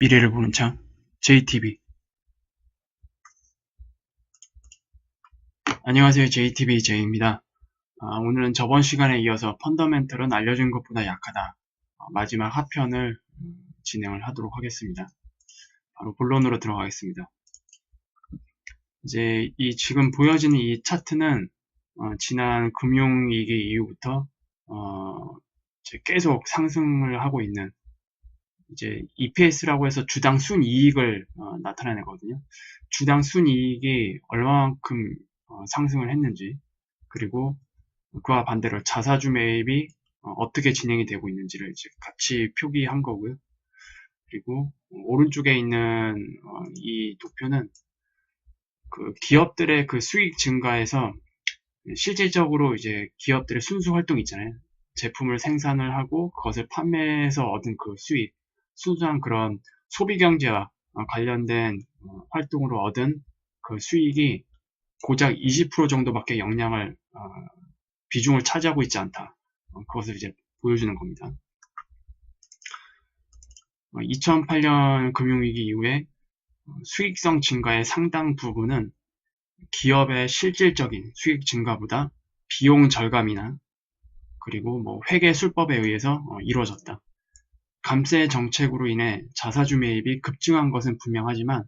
미래를 보는 창 JTB. 안녕하세요. JTB J입니다. 오늘은 저번 시간에 이어서 펀더멘털은 알려진 것보다 약하다, 마지막 하편을 진행을 하도록 하겠습니다. 바로 본론으로 들어가겠습니다. 이제 지금 보여지는 이 차트는 지난 금융위기 이후부터 계속 상승을 하고 있는, 이제 EPS라고 해서 주당 순이익을 나타내거든요. 주당 순이익이 얼마만큼 상승을 했는지, 그리고 그와 반대로 자사주 매입이 어떻게 진행이 되고 있는지를 이제 같이 표기한 거고요. 그리고 오른쪽에 있는 이 도표는 그 기업들의 그 수익 증가에서 실질적으로 이제 기업들의 순수 활동 있잖아요. 제품을 생산을 하고 그것을 판매해서 얻은 그 수익, 순수한 그런 소비 경제와 관련된 활동으로 얻은 그 수익이 고작 20% 정도밖에 비중을 차지하고 있지 않다. 그것을 이제 보여주는 겁니다. 2008년 금융위기 이후에 수익성 증가의 상당 부분은 기업의 실질적인 수익 증가보다 비용 절감이나 그리고 뭐 회계 술법에 의해서 이루어졌다. 감세 정책으로 인해 자사주 매입이 급증한 것은 분명하지만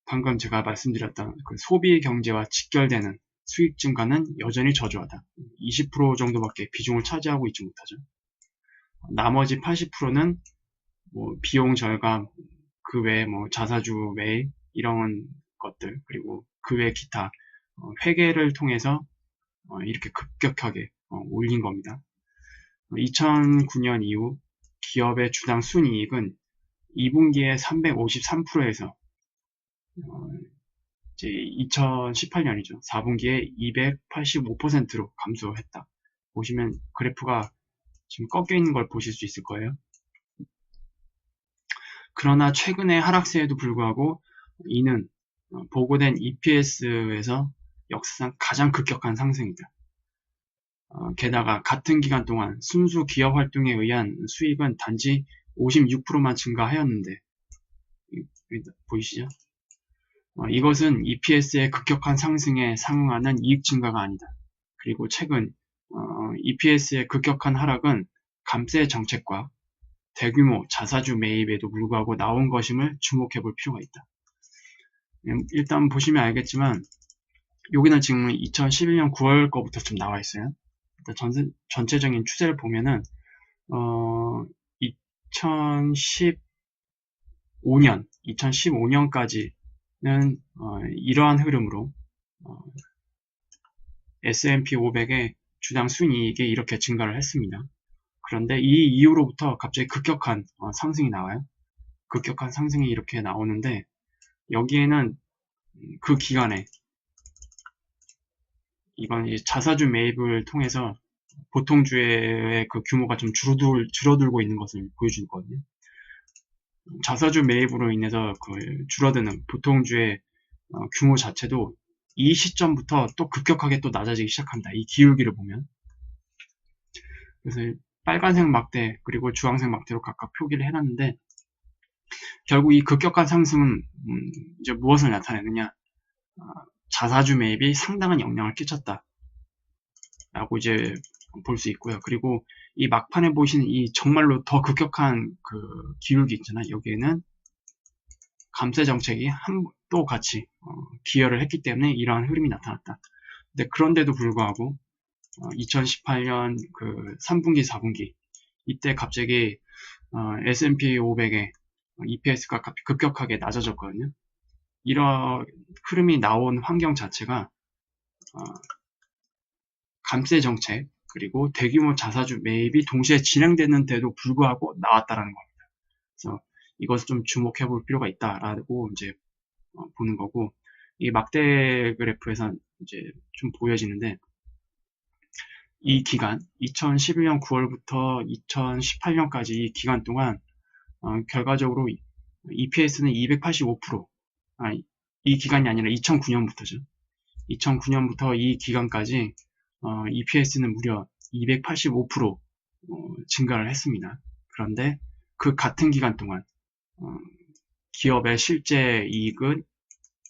방금 제가 말씀드렸던 그 소비 경제와 직결되는 수익 증가는 여전히 저조하다. 20% 정도밖에 비중을 차지하고 있지 못하죠. 나머지 80%는 뭐 비용 절감, 그 외에 뭐 자사주 매입 이런 것들, 그리고 그 외 기타 회계를 통해서 이렇게 급격하게 올린 겁니다. 2009년 이후 기업의 주당 순이익은 2분기에 353%에서 이제 2018년이죠. 4분기에 285%로 감소했다. 보시면 그래프가 지금 꺾여 있는 걸 보실 수 있을 거예요. 그러나 최근의 하락세에도 불구하고 이는 보고된 EPS에서 역사상 가장 급격한 상승이다. 게다가 같은 기간 동안 순수 기업 활동에 의한 수익은 단지 56%만 증가하였는데, 보이시죠? 이것은 EPS의 급격한 상승에 상응하는 이익 증가가 아니다. 그리고 최근 EPS의 급격한 하락은 감세 정책과 대규모 자사주 매입에도 불구하고 나온 것임을 주목해 볼 필요가 있다. 일단 보시면 알겠지만 여기는 지금 2011년 9월 거부터 좀 나와 있어요. 일단 전체적인 추세를 보면은 2015년까지는 이러한 흐름으로 S&P 500의 주당 순이익이 이렇게 증가를 했습니다. 그런데 이 이후로부터 갑자기 급격한 상승이 나와요. 급격한 상승이 이렇게 나오는데, 여기에는 그 기간에 이건 이제 자사주 매입을 통해서 보통주의 그 규모가 좀 줄어들고 있는 것을 보여주거든요. 자사주 매입으로 인해서 그 줄어드는 보통주의 규모 자체도 이 시점부터 또 급격하게 또 낮아지기 시작합니다. 이 기울기를 보면. 그래서 빨간색 막대 그리고 주황색 막대로 각각 표기를 해놨는데, 결국 이 급격한 상승은 이제 무엇을 나타내느냐, 자사주 매입이 상당한 영향을 끼쳤다 라고 이제 볼 수 있고요. 그리고 이 막판에 보시는 이 정말로 더 급격한 그 기울기 있잖아요. 여기에는 감세 정책이 또 같이 기여를 했기 때문에 이러한 흐름이 나타났다. 근데 그런데도 불구하고 2018년 그 3분기, 4분기 이때 갑자기 S&P 500의 EPS가 급격하게 낮아졌거든요. 이런 흐름이 나온 환경 자체가 감세 정책 그리고 대규모 자사주 매입이 동시에 진행되는데도 불구하고 나왔다라는 겁니다. 그래서 이것을 좀 주목해 볼 필요가 있다라고 이제 보는 거고, 이 막대 그래프에선 이제 좀 보여지는데, 이 기간 2011년 9월부터 2018년까지 이 기간 동안 결과적으로 EPS는 285%, 이 기간이 아니라 2009년부터죠. 2009년부터 이 기간까지 EPS는 무려 285% 증가를 했습니다. 그런데 그 같은 기간 동안 기업의 실제 이익은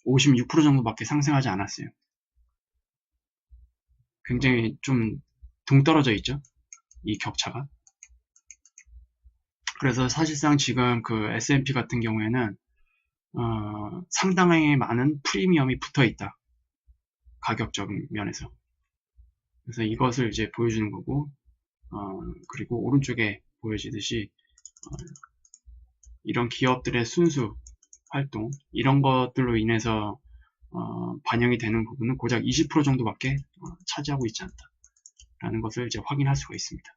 56% 정도밖에 상승하지 않았어요. 굉장히 좀 동떨어져 있죠, 이 격차가. 그래서 사실상 지금 그 S&P 같은 경우에는 상당히 많은 프리미엄이 붙어 있다, 가격적 면에서. 그래서 이것을 이제 보여주는 거고, 그리고 오른쪽에 보여지듯이 이런 기업들의 순수 활동, 이런 것들로 인해서 반영이 되는 부분은 고작 20% 정도밖에 차지하고 있지 않다라는 것을 이제 확인할 수가 있습니다.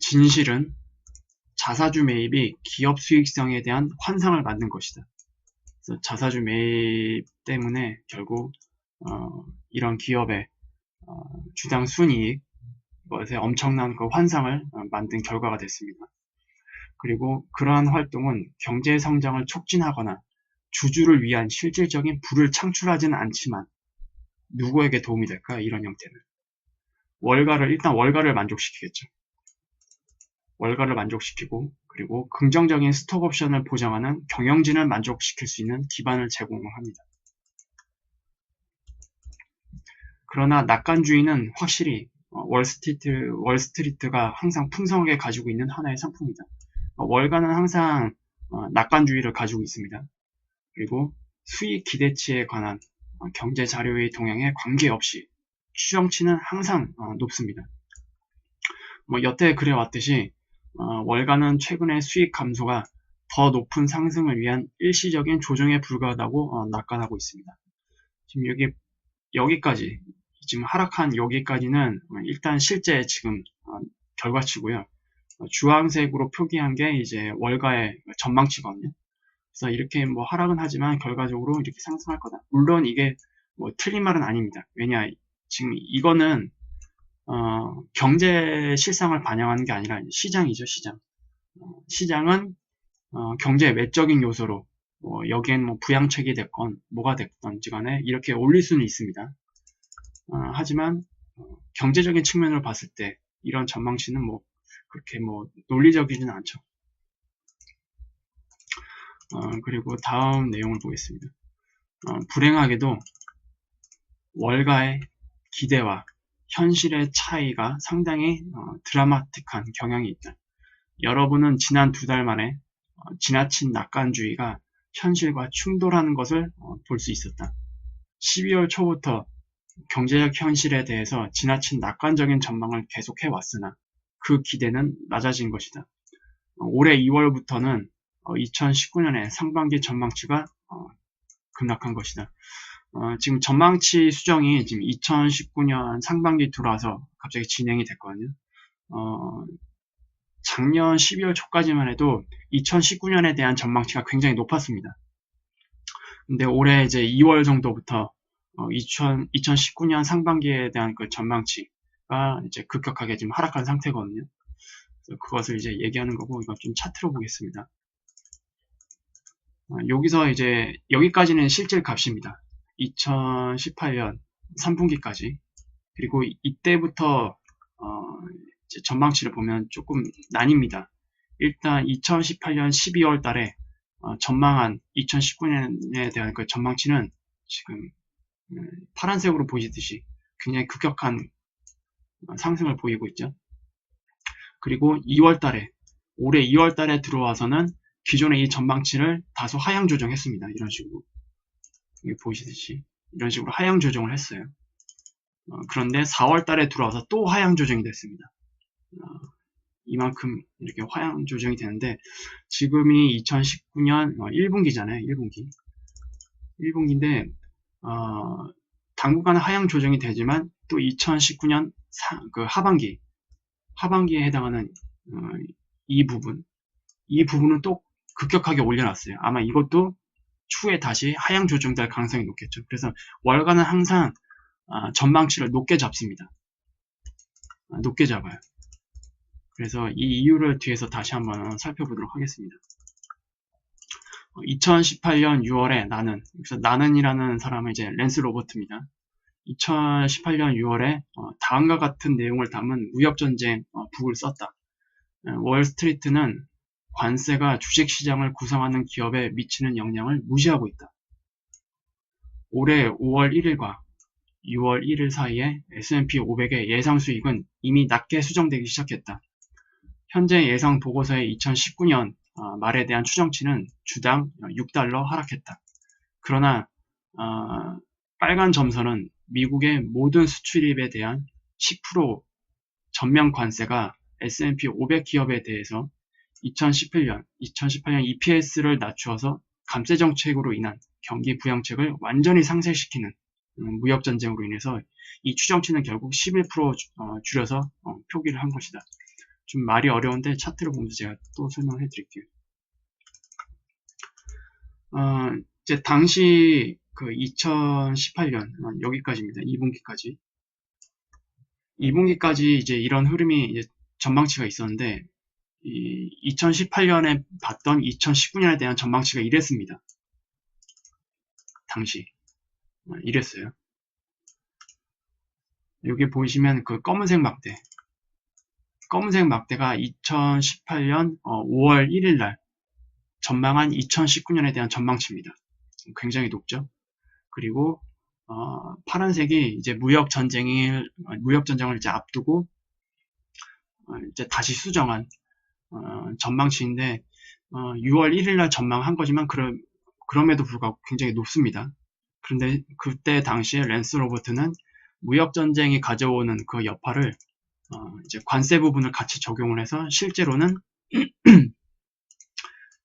진실은 자사주 매입이 기업 수익성에 대한 환상을 만든 것이다. 그래서 자사주 매입 때문에 결국 이런 기업의 주당 순이익, 것에 엄청난 그 환상을 만든 결과가 됐습니다. 그리고 그러한 활동은 경제 성장을 촉진하거나 주주를 위한 실질적인 부를 창출하지는 않지만 누구에게 도움이 될까? 이런 형태는 일단 월가를 만족시키겠죠. 월가를 만족시키고, 그리고 긍정적인 스톡 옵션을 보장하는 경영진을 만족시킬 수 있는 기반을 제공합니다. 그러나 낙관주의는 확실히 월스트리트가 항상 풍성하게 가지고 있는 하나의 상품이다. 월가는 항상 낙관주의를 가지고 있습니다. 그리고 수익 기대치에 관한 경제 자료의 동향에 관계없이 추정치는 항상 높습니다. 여태 그래왔듯이 월가는 최근의 수익 감소가 더 높은 상승을 위한 일시적인 조정에 불과하다고 낙관하고 있습니다. 지금 여기까지, 지금 하락한 여기까지는 일단 실제 지금 결과치고요. 주황색으로 표기한 게 이제 월가의 전망치거든요. 그래서 이렇게 뭐 하락은 하지만 결과적으로 이렇게 상승할 거다. 물론 이게 뭐 틀린 말은 아닙니다. 왜냐, 지금 이거는 경제 실상을 반영하는 게 아니라 시장이죠, 시장. 시장은 경제 외적인 요소로 여기엔 뭐 부양책이 됐건 뭐가 됐건지 간에 이렇게 올릴 수는 있습니다. 하지만 경제적인 측면으로 봤을 때 이런 전망치는 뭐 그렇게 뭐 논리적이지는 않죠. 그리고 다음 내용을 보겠습니다. 불행하게도 월가의 기대와 현실의 차이가 상당히 드라마틱한 경향이 있다. 여러분은 지난 2달 만에 지나친 낙관주의가 현실과 충돌하는 것을 볼 수 있었다. 12월 초부터 경제적 현실에 대해서 지나친 낙관적인 전망을 계속해 왔으나 그 기대는 낮아진 것이다. 올해 2월부터는 2019년의 상반기 전망치가 급락한 것이다. 지금 전망치 수정이 지금 2019년 상반기 들어와서 갑자기 진행이 됐거든요. 작년 12월 초까지만 해도 2019년에 대한 전망치가 굉장히 높았습니다. 근데 올해 이제 2월 정도부터 2019년 상반기에 대한 그 전망치가 이제 급격하게 지금 하락한 상태거든요. 그래서 그것을 이제 얘기하는 거고, 이거 좀 차트로 보겠습니다. 여기서 이제 여기까지는 실질 값입니다. 2018년 3분기까지. 그리고 이때부터 이제 전망치를 보면 조금 나뉩니다. 일단 2018년 12월 달에 전망한 2019년에 대한 그 전망치는 지금 파란색으로 보시듯이 굉장히 급격한 상승을 보이고 있죠. 그리고 2월 달에, 올해 2월 달에 들어와서는 기존의 이 전망치를 다소 하향 조정했습니다. 이런 식으로. 여기 보시듯이 이런 식으로 하향 조정을 했어요. 그런데 4월 달에 들어와서 또 하향 조정이 됐습니다. 이만큼 이렇게 하향 조정이 되는데, 지금이 2019년 1분기잖아요. 1분기인데 당분간은 하향 조정이 되지만 또 2019년 그 하반기에 해당하는 이 부분은 또 급격하게 올려놨어요. 아마 이것도 추후에 다시 하향 조정될 가능성이 높겠죠. 그래서 월가는 항상 전망치를 높게 잡습니다. 높게 잡아요. 그래서 이 이유를 뒤에서 다시 한번 살펴보도록 하겠습니다. 2018년 6월에 그래서 나는이라는 사람은 이제 랜스 로버트입니다. 2018년 6월에 다음과 같은 내용을 담은 무역전쟁 북을 썼다. 월스트리트는 관세가 주식시장을 구성하는 기업에 미치는 영향을 무시하고 있다. 올해 5월 1일과 6월 1일 사이에 S&P 500의 예상 수익은 이미 낮게 수정되기 시작했다. 현재 예상 보고서의 2019년 말에 대한 추정치는 주당 $6 하락했다. 그러나 빨간 점선은 미국의 모든 수출입에 대한 10% 전면 관세가 S&P 500 기업에 대해서 2018년 EPS를 낮추어서 감세 정책으로 인한 경기 부양책을 완전히 상쇄시키는 무역전쟁으로 인해서 이 추정치는 결국 11% 줄여서 표기를 한 것이다. 좀 말이 어려운데 차트를 보면서 제가 또 설명을 해드릴게요. 이제 당시 그 2018년 여기까지입니다. 2분기까지 이제 이런 흐름이 이제 전망치가 있었는데, 2018년에 봤던 2019년에 대한 전망치가 이랬습니다. 당시 이랬어요. 여기 보시면 그 검은색 막대가 2018년 5월 1일 날 전망한 2019년에 대한 전망치입니다. 굉장히 높죠. 그리고 파란색이 이제 무역 전쟁을 이제 앞두고 이제 다시 수정한 전망치인데 6월 1일 날 전망한 거지만 그럼에도 불구하고 굉장히 높습니다. 그런데 그때 당시에 랜스 로버트는 무역 전쟁이 가져오는 그 여파를 이제 관세 부분을 같이 적용을 해서 실제로는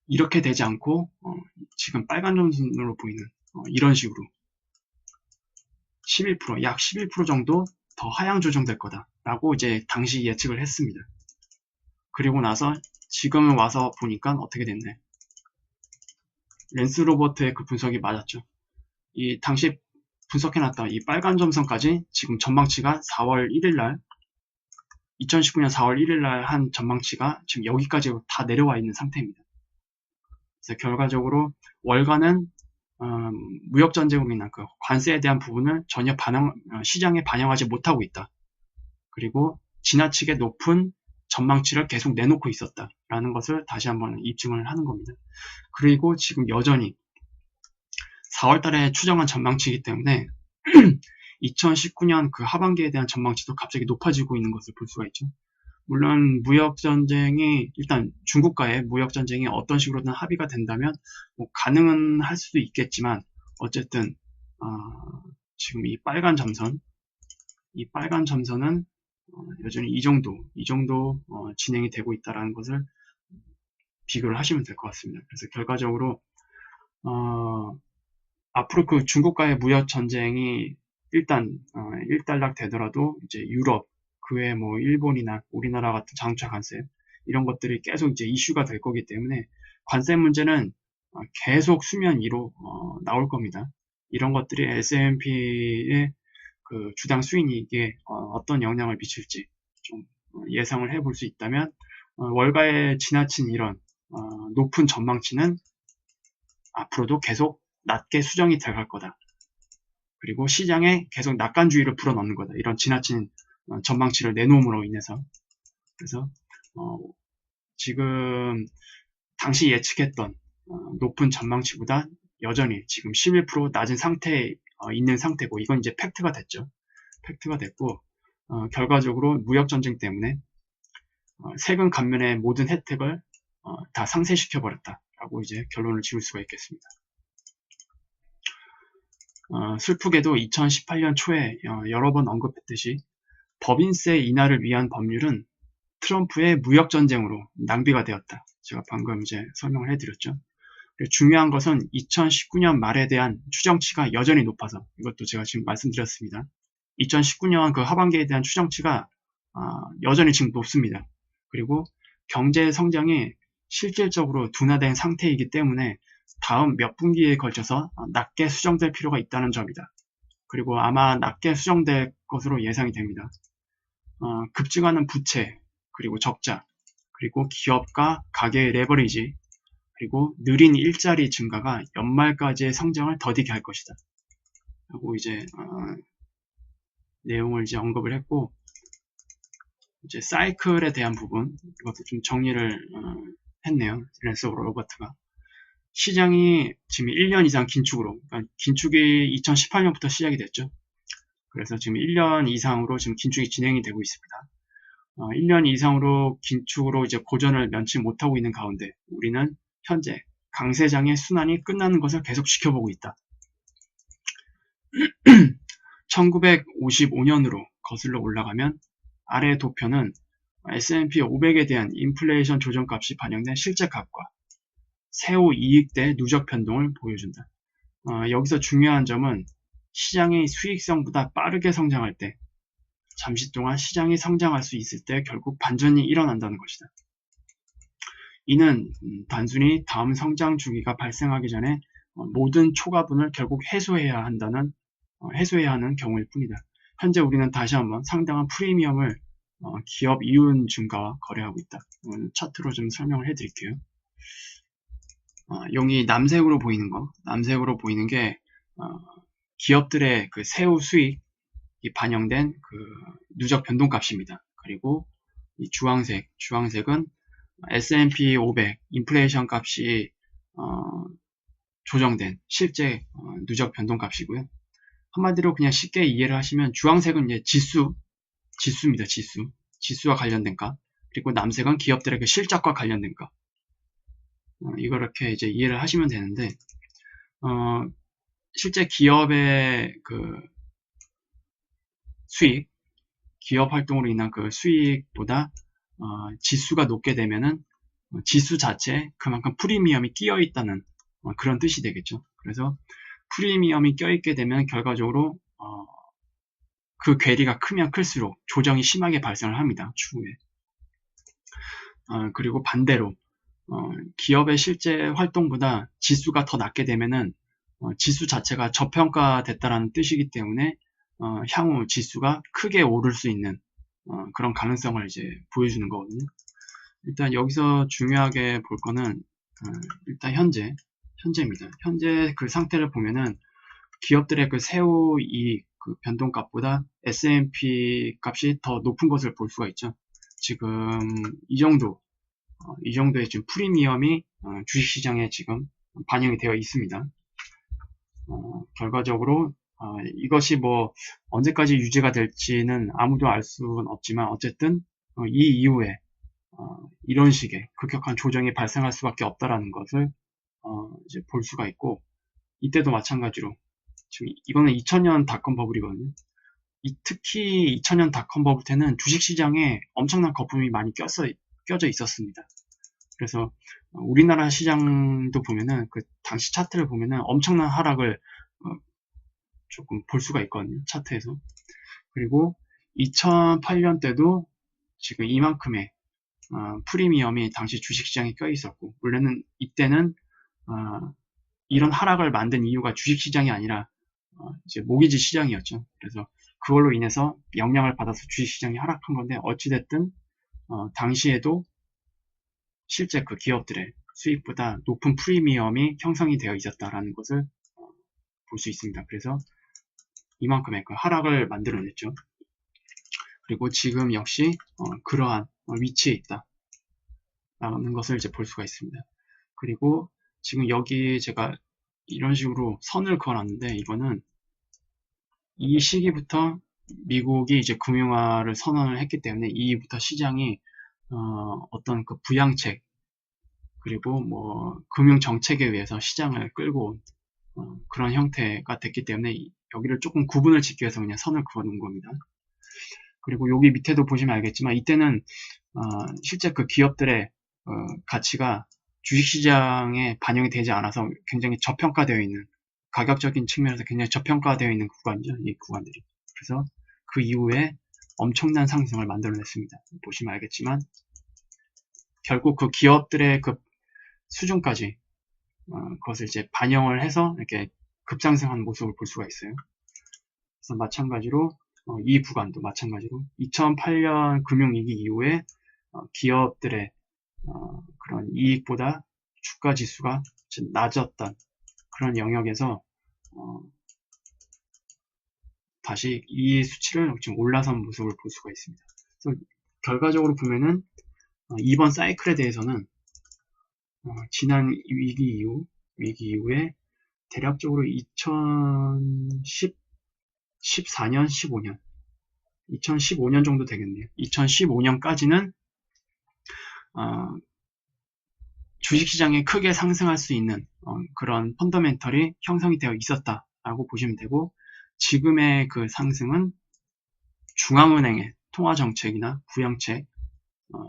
이렇게 되지 않고 지금 빨간 점선으로 보이는 이런 식으로 11%, 약 11% 정도 더 하향 조정될 거다라고 이제 당시 예측을 했습니다. 그리고 나서 지금 와서 보니까 어떻게 됐네. 랜스 로버트의 그 분석이 맞았죠. 이 당시 분석해놨던 이 빨간 점선까지 지금 전망치가 2019년 4월 1일 날 한 전망치가 지금 여기까지 다 내려와 있는 상태입니다. 그래서 결과적으로 월가는 무역전쟁으로 인한 그 관세에 대한 부분을 전혀 시장에 반영하지 못하고 있다. 그리고 지나치게 높은 전망치를 계속 내놓고 있었다라는 것을 다시 한번 입증을 하는 겁니다. 그리고 지금 여전히 4월달에 추정한 전망치이기 때문에 2019년 그 하반기에 대한 전망치도 갑자기 높아지고 있는 것을 볼 수가 있죠. 물론 일단 중국과의 무역전쟁이 어떤 식으로든 합의가 된다면 뭐 가능은 할 수도 있겠지만 어쨌든 지금 이 빨간 점선은 여전히 이 정도 진행이 되고 있다는 것을 비교를 하시면 될 것 같습니다. 그래서 결과적으로 앞으로 그 중국과의 무역 전쟁이 일단 일단락 되더라도 이제 유럽 그 외에 뭐 일본이나 우리나라 같은 장차 관세 이런 것들이 계속 이제 이슈가 될 거기 때문에 관세 문제는 계속 수면 위로 나올 겁니다. 이런 것들이 S&P의 그 주당 수익이익에 어떤 영향을 미칠지 좀 예상을 해볼 수 있다면 월가에 지나친 이런 높은 전망치는 앞으로도 계속 낮게 수정이 들어갈 거다. 그리고 시장에 계속 낙관주의를 불어넣는 거다. 이런 지나친 전망치를 내놓음으로 인해서. 그래서 지금 당시 예측했던 높은 전망치보다 여전히 지금 11% 낮은 상태에 있는 상태고, 이건 이제 팩트가 됐죠. 팩트가 됐고 결과적으로 무역전쟁 때문에 세금 감면의 모든 혜택을 다 상쇄시켜 버렸다라고 이제 결론을 지을 수가 있겠습니다. 슬프게도 2018년 초에 여러 번 언급했듯이 법인세 인하를 위한 법률은 트럼프의 무역전쟁으로 낭비가 되었다. 제가 방금 이제 설명을 해드렸죠. 중요한 것은 2019년 말에 대한 추정치가 여전히 높아서, 이것도 제가 지금 말씀드렸습니다. 2019년 그 하반기에 대한 추정치가 여전히 지금 높습니다. 그리고 경제 성장이 실질적으로 둔화된 상태이기 때문에 다음 몇 분기에 걸쳐서 낮게 수정될 필요가 있다는 점이다. 그리고 아마 낮게 수정될 것으로 예상이 됩니다. 급증하는 부채, 그리고 적자, 그리고 기업과 가계의 레버리지, 그리고 느린 일자리 증가가 연말까지의 성장을 더디게 할 것이다. 하고 이제 내용을 이제 언급을 했고, 이제 사이클에 대한 부분, 이것도 좀 정리를 했네요. 랜스 로버트가. 시장이 지금 1년 이상 긴축으로, 그러니까 긴축이 2018년부터 시작이 됐죠. 그래서 지금 1년 이상으로 지금 긴축이 진행이 되고 있습니다. 1년 이상으로 긴축으로 이제 고전을 면치 못하고 있는 가운데 우리는 현재 강세장의 순환이 끝나는 것을 계속 지켜보고 있다. 1955년으로 거슬러 올라가면 아래 도표는 S&P 500에 대한 인플레이션 조정값이 반영된 실제값과 세후 이익대 누적 변동을 보여준다. 여기서 중요한 점은 시장의 수익성보다 빠르게 성장할 때 잠시 동안 시장이 성장할 수 있을 때 결국 반전이 일어난다는 것이다. 이는 단순히 다음 성장 주기가 발생하기 전에 모든 초과분을 결국 해소해야 하는 경우일 뿐이다. 현재 우리는 다시 한번 상당한 프리미엄을 기업 이윤 증가와 거래하고 있다. 차트로 좀 설명을 해드릴게요. 여기 남색으로 보이는 게 기업들의 그 세후 수익이 반영된 그 누적 변동값입니다. 그리고 이 주황색은 S&P 500 인플레이션 값이 조정된 실제 누적 변동값이고요. 한마디로 그냥 쉽게 이해를 하시면 주황색은 이제 지수입니다. 지수와 관련된 값. 그리고 남색은 기업들의 그 실적과 관련된 값. 이렇게 이제 이해를 하시면 되는데 실제 기업의 그 수익, 기업 활동으로 인한 그 수익보다 지수가 높게 되면은 지수 자체에 그만큼 프리미엄이 끼어 있다는 그런 뜻이 되겠죠. 그래서 프리미엄이 껴있게 되면 결과적으로 그 괴리가 크면 클수록 조정이 심하게 발생을 합니다. 추후에. 그리고 반대로 기업의 실제 활동보다 지수가 더 낮게 되면은 지수 자체가 저평가됐다라는 뜻이기 때문에 향후 지수가 크게 오를 수 있는 그런 가능성을 이제 보여주는 거거든요. 일단 여기서 중요하게 볼 거는 일단 현재입니다. 현재 그 상태를 보면은 기업들의 그 세후 이익 그 변동값보다 S&P 값이 더 높은 것을 볼 수가 있죠. 지금 이 정도의 지금 프리미엄이 주식시장에 지금 반영이 되어 있습니다. 결과적으로 이것이 뭐 언제까지 유지가 될지는 아무도 알 수는 없지만 어쨌든 이 이후에 이런 식의 급격한 조정이 발생할 수밖에 없다라는 것을 이제 볼 수가 있고, 이때도 마찬가지로 지금 이거는 2000년 닷컴 버블이거든요. 특히 2000년 닷컴 버블 때는 주식시장에 엄청난 거품이 많이 껴져 있었습니다. 그래서 우리나라 시장도 보면은 그 당시 차트를 보면은 엄청난 하락을 조금 볼 수가 있거든요. 차트에서. 그리고 2008년 때도 지금 이만큼의 프리미엄이 당시 주식시장에 껴 있었고, 원래는 이때는 이런 하락을 만든 이유가 주식시장이 아니라 이제 모기지 시장이었죠. 그래서 그걸로 인해서 영향을 받아서 주식시장이 하락한 건데, 어찌됐든 당시에도 실제 그 기업들의 수익보다 높은 프리미엄이 형성이 되어 있었다라는 것을 볼 수 있습니다. 그래서 이만큼의 그 하락을 만들어냈죠. 그리고 지금 역시 그러한 위치에 있다라는 것을 이제 볼 수가 있습니다. 그리고 지금 여기 제가 이런 식으로 선을 그어놨는데, 이거는 이 시기부터 미국이 이제 금융화를 선언을 했기 때문에 이부터 시장이 어떤 그 부양책 그리고 뭐 금융 정책에 의해서 시장을 끌고 온 그런 형태가 됐기 때문에 여기를 조금 구분을 짓기 위해서 그냥 선을 그어 놓은 겁니다. 그리고 여기 밑에도 보시면 알겠지만 이때는 실제 그 기업들의 가치가 주식시장에 반영이 되지 않아서 굉장히 저평가되어 있는, 가격적인 측면에서 굉장히 저평가되어 있는 구간이죠. 이 구간들이. 그래서 그 이후에 엄청난 상승을 만들어냈습니다. 보시면 알겠지만 결국 그 기업들의 그 수준까지 그것을 이제 반영을 해서 이렇게 급상승하는 모습을 볼 수가 있어요. 그래서 마찬가지로 이 구간도 마찬가지로 2008년 금융위기 이후에 기업들의 그런 이익보다 주가 지수가 낮았던 그런 영역에서 다시 이 수치를 지금 올라선 모습을 볼 수가 있습니다. 그래서 결과적으로 보면은 이번 사이클에 대해서는 지난 위기 이후에 대략적으로 2014년, 15년, 2015년 정도 되겠네요. 2015년까지는 주식시장이 크게 상승할 수 있는 그런 펀더멘털이 형성이 되어 있었다라고 보시면 되고, 지금의 그 상승은 중앙은행의 통화정책이나 부양책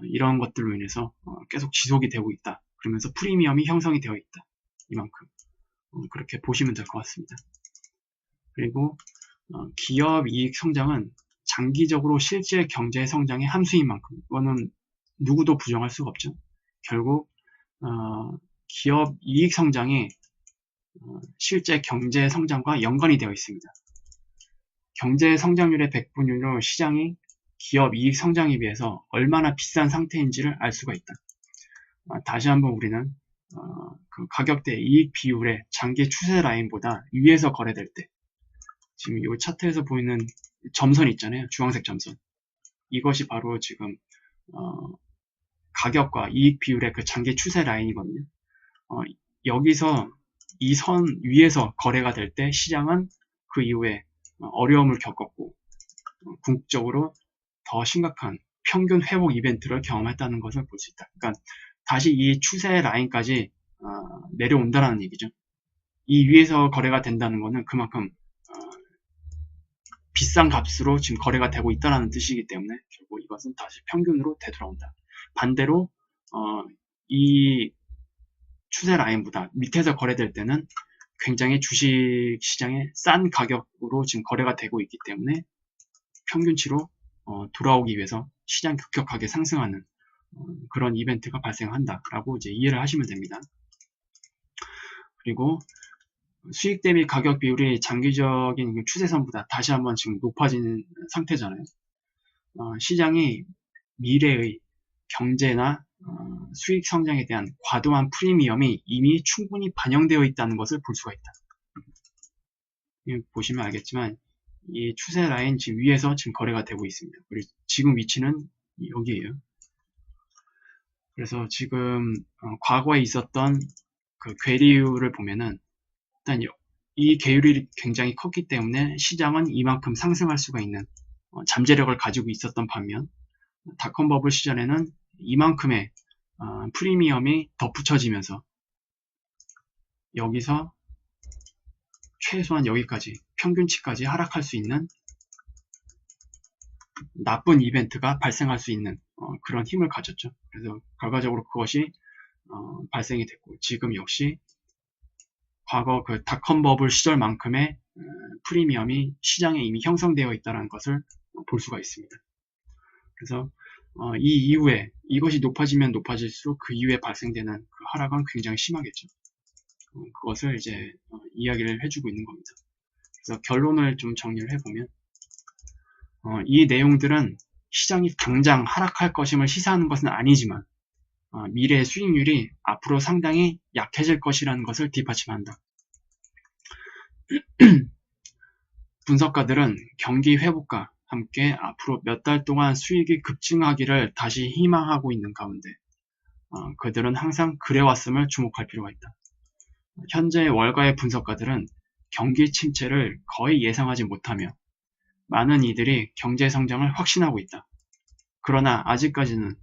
이런 것들로 인해서 계속 지속이 되고 있다. 그러면서 프리미엄이 형성이 되어 있다. 이만큼 그렇게 보시면 될 것 같습니다. 그리고 기업 이익 성장은 장기적으로 실제 경제 성장의 함수인 만큼 이거는 누구도 부정할 수가 없죠. 결국 기업 이익 성장이 실제 경제 성장과 연관이 되어 있습니다. 경제 성장률의 백분율로 시장이 기업 이익 성장에 비해서 얼마나 비싼 상태인지를 알 수가 있다. 다시 한번 우리는 그 가격대 이익 비율의 장기 추세 라인보다 위에서 거래될 때, 지금 이 차트에서 보이는 점선 있잖아요. 주황색 점선. 이것이 바로 지금 가격과 이익 비율의 그 장기 추세 라인이거든요. 여기서 이 선 위에서 거래가 될 때 시장은 그 이후에 어려움을 겪었고 궁극적으로 더 심각한 평균 회복 이벤트를 경험했다는 것을 볼 수 있다. 그러니까 다시 이 추세 라인까지 내려온다는 얘기죠. 이 위에서 거래가 된다는 것은 그만큼 비싼 값으로 지금 거래가 되고 있다는 뜻이기 때문에 결국 이것은 다시 평균으로 되돌아온다. 반대로 이 추세 라인보다 밑에서 거래될 때는 굉장히 주식 시장에 싼 가격으로 지금 거래가 되고 있기 때문에 평균치로 돌아오기 위해서 시장 급격하게 상승하는 그런 이벤트가 발생한다라고 이제 이해를 하시면 됩니다. 그리고 수익 대비 가격 비율이 장기적인 추세선보다 다시 한번 지금 높아진 상태잖아요. 시장이 미래의 경제나 수익 성장에 대한 과도한 프리미엄이 이미 충분히 반영되어 있다는 것을 볼 수가 있다. 보시면 알겠지만 이 추세 라인 지금 위에서 지금 거래가 되고 있습니다. 그리고 지금 위치는 여기에요. 그래서 지금 과거에 있었던 그 괴리율을 보면은 일단 이 괴율이 굉장히 컸기 때문에 시장은 이만큼 상승할 수가 있는 잠재력을 가지고 있었던 반면 닷컴 버블 시절에는 이만큼의 프리미엄이 덧붙여지면서 여기서 최소한 여기까지 평균치까지 하락할 수 있는 나쁜 이벤트가 발생할 수 있는 그런 힘을 가졌죠. 그래서 결과적으로 그것이 발생이 됐고 지금 역시 과거 그 닷컴 버블 시절만큼의 프리미엄이 시장에 이미 형성되어 있다는 것을 볼 수가 있습니다. 그래서 이 이후에 이것이 높아지면 높아질수록 그 이후에 발생되는 그 하락은 굉장히 심하겠죠. 그것을 이제 이야기를 해주고 있는 겁니다. 그래서 결론을 좀 정리를 해보면 이 내용들은 시장이 당장 하락할 것임을 시사하는 것은 아니지만 미래의 수익률이 앞으로 상당히 약해질 것이라는 것을 뒷받침한다. 분석가들은 경기 회복과 함께 앞으로 몇 달 동안 수익이 급증하기를 다시 희망하고 있는 가운데 그들은 항상 그래왔음을 주목할 필요가 있다. 현재 월가의 분석가들은 경기 침체를 거의 예상하지 못하며 많은 이들이 경제 성장을 확신하고 있다. 그러나 아직까지는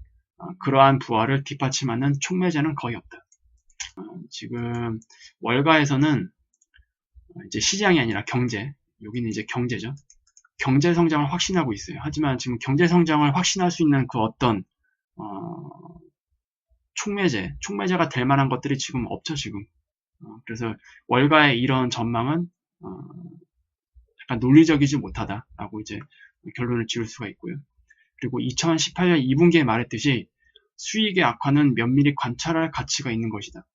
그러한 부활을 뒷받침하는 촉매제는 거의 없다. 지금 월가에서는 이제 시장이 아니라 경제, 여기는 이제 경제죠. 경제 성장을 확신하고 있어요. 하지만 지금 경제 성장을 확신할 수 있는 그 어떤 촉매제가 될 만한 것들이 지금 없죠, 지금. 그래서 월가의 이런 전망은 약간 논리적이지 못하다라고 이제 결론을 지을 수가 있고요. 그리고 2018년 2분기에 말했듯이 수익의 악화는 면밀히 관찰할 가치가 있는 것이다.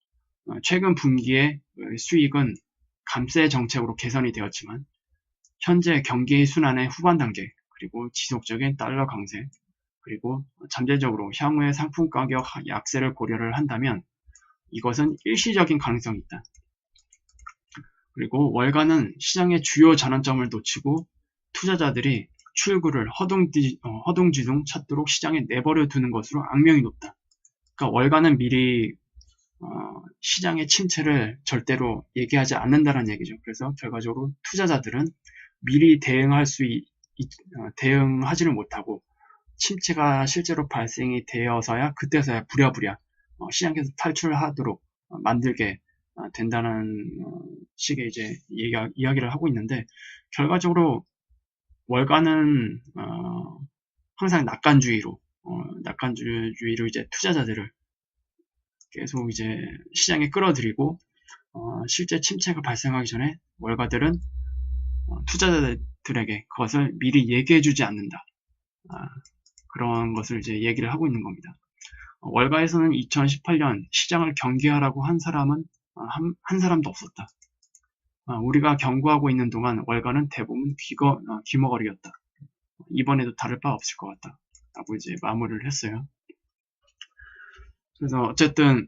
최근 분기의 수익은 감세 정책으로 개선이 되었지만 현재 경기 순환의 후반 단계, 그리고 지속적인 달러 강세, 그리고 잠재적으로 향후의 상품 가격 약세를 고려를 한다면 이것은 일시적인 가능성이 있다. 그리고 월가는 시장의 주요 전환점을 놓치고 투자자들이 출구를 허둥지둥 찾도록 시장에 내버려 두는 것으로 악명이 높다. 그러니까 월가는 미리 시장의 침체를 절대로 얘기하지 않는다는 얘기죠. 그래서 결과적으로 투자자들은 미리 대응하지를 못하고 침체가 실제로 발생이 되어서야 그때서야 부랴부랴 시장에서 탈출하도록 만들게 된다는 식의 이제 이야기를 하고 있는데, 결과적으로 월가는 항상 낙관주의로 이제 투자자들을 계속 이제 시장에 끌어들이고, 실제 침체가 발생하기 전에 월가들은 투자자들에게 그것을 미리 얘기해주지 않는다. 그런 것을 이제 얘기를 하고 있는 겁니다. 월가에서는 2018년 시장을 경계하라고 한 사람은 한 사람도 없었다. 우리가 경고하고 있는 동안 월가는 대부분 귀머거리였다. 이번에도 다를 바 없을 것 같다. 라고 이제 마무리를 했어요. 그래서 어쨌든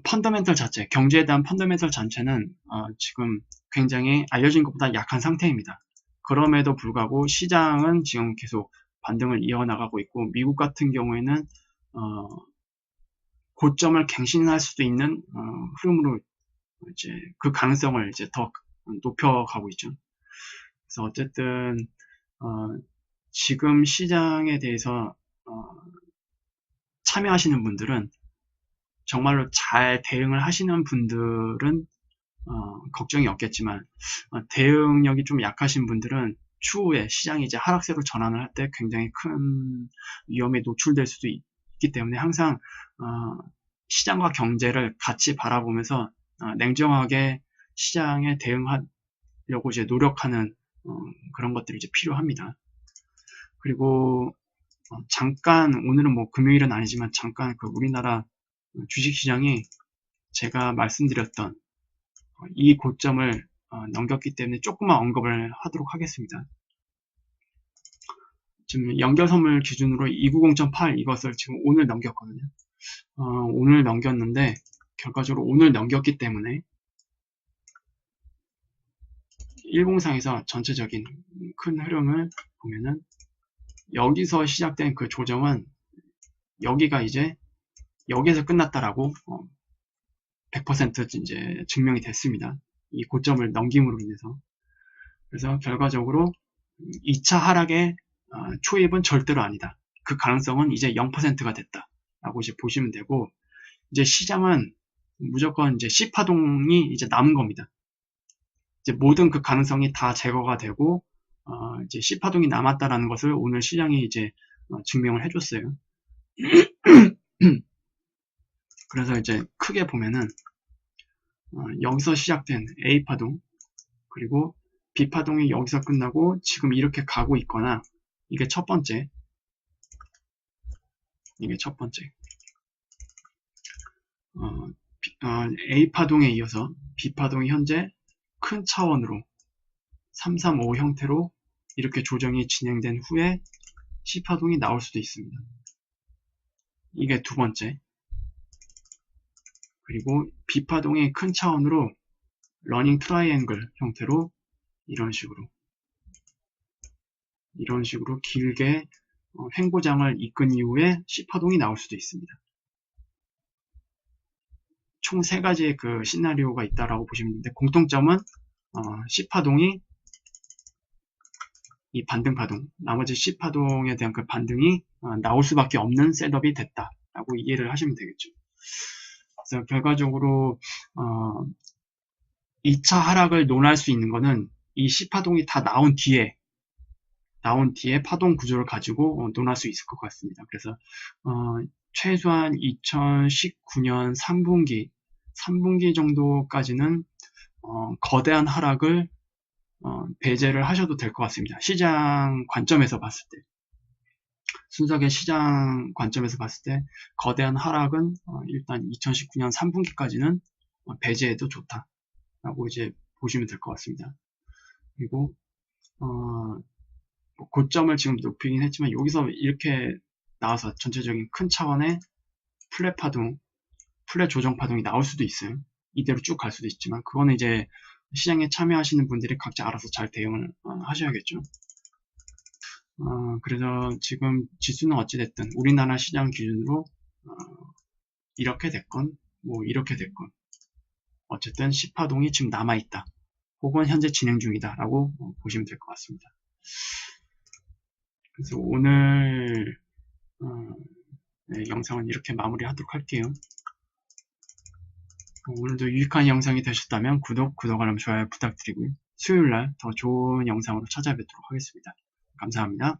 펀더멘털 자체, 경제에 대한 펀더멘털 자체는 지금 굉장히 알려진 것보다 약한 상태입니다. 그럼에도 불구하고 시장은 지금 계속 반등을 이어나가고 있고, 미국 같은 경우에는 고점을 갱신할 수도 있는 흐름으로 이제 그 가능성을 이제 더 높여가고 있죠. 그래서 어쨌든 지금 시장에 대해서 참여하시는 분들은, 정말로 잘 대응을 하시는 분들은 걱정이 없겠지만, 대응력이 좀 약하신 분들은 추후에 시장이 이제 하락세로 전환을 할 때 굉장히 큰 위험에 노출될 수도 있기 때문에, 항상 시장과 경제를 같이 바라보면서 냉정하게 시장에 대응하려고 이제 노력하는 그런 것들이 이제 필요합니다. 그리고 잠깐, 오늘은 뭐 금요일은 아니지만 잠깐 그 우리나라 주식시장이 제가 말씀드렸던 이 고점을 넘겼기 때문에 조금만 언급을 하도록 하겠습니다. 지금 연결선물 기준으로 290.8 이것을 지금 오늘 넘겼거든요. 오늘 넘겼는데, 결과적으로 오늘 넘겼기 때문에 103에서 전체적인 큰 흐름을 보면은, 여기서 시작된 그 조정은 여기가 이제 여기에서 끝났다라고 100% 이제 증명이 됐습니다. 이 고점을 넘김으로 인해서. 그래서 결과적으로 2차 하락의 초입은 절대로 아니다. 그 가능성은 이제 0%가 됐다라고 이제 보시면 되고, 이제 시장은 무조건 이제 C파동이 이제 남은 겁니다. 이제 모든 그 가능성이 다 제거가 되고 이제 C파동이 남았다라는 것을 오늘 시장이 이제 증명을 해줬어요. 그래서 이제 크게 보면은 여기서 시작된 A파동, 그리고 B파동이 여기서 끝나고 지금 이렇게 가고 있거나, 이게 첫 번째, A파동에 이어서 B파동이 현재 큰 차원으로 335 형태로 이렇게 조정이 진행된 후에 C파동이 나올 수도 있습니다. 이게 두 번째. 그리고 B파동이 큰 차원으로 러닝 트라이앵글 형태로 이런 식으로 길게 횡보장을 이끈 이후에 C파동이 나올 수도 있습니다. 총 3가지의 그 시나리오가 있다라고 보시면 되는데, 공통점은 C파동이 이 반등파동, 나머지 C파동에 대한 그 반등이 나올 수밖에 없는 셋업이 됐다라고 이해를 하시면 되겠죠. 그래서 결과적으로 2차 하락을 논할 수 있는 거는 이 C파동이 다 나온 뒤에 파동 구조를 가지고 논할 수 있을 것 같습니다. 그래서 최소한 2019년 3분기 정도까지는 거대한 하락을 배제를 하셔도 될 것 같습니다. 시장 관점에서 봤을 때, 순수하게 시장 관점에서 봤을 때 거대한 하락은 일단 2019년 3분기까지는 배제해도 좋다라고 이제 보시면 될 것 같습니다. 그리고 고점을 지금 높이긴 했지만, 여기서 이렇게 나와서 전체적인 큰 차원의 플랫 조정 파동이 나올 수도 있어요. 이대로 쭉 갈 수도 있지만, 그거는 이제 시장에 참여하시는 분들이 각자 알아서 잘 대응을 하셔야겠죠. 그래서 지금 지수는 어찌됐든 우리나라 시장 기준으로 이렇게 됐건 뭐 이렇게 됐건 어쨌든 10파동이 지금 남아있다. 혹은 현재 진행 중이다 라고 보시면 될 것 같습니다. 그래서 오늘 네, 영상은 이렇게 마무리하도록 할게요. 오늘도 유익한 영상이 되셨다면 구독, 알람, 좋아요 부탁드리고요. 수요일날 더 좋은 영상으로 찾아뵙도록 하겠습니다. 감사합니다.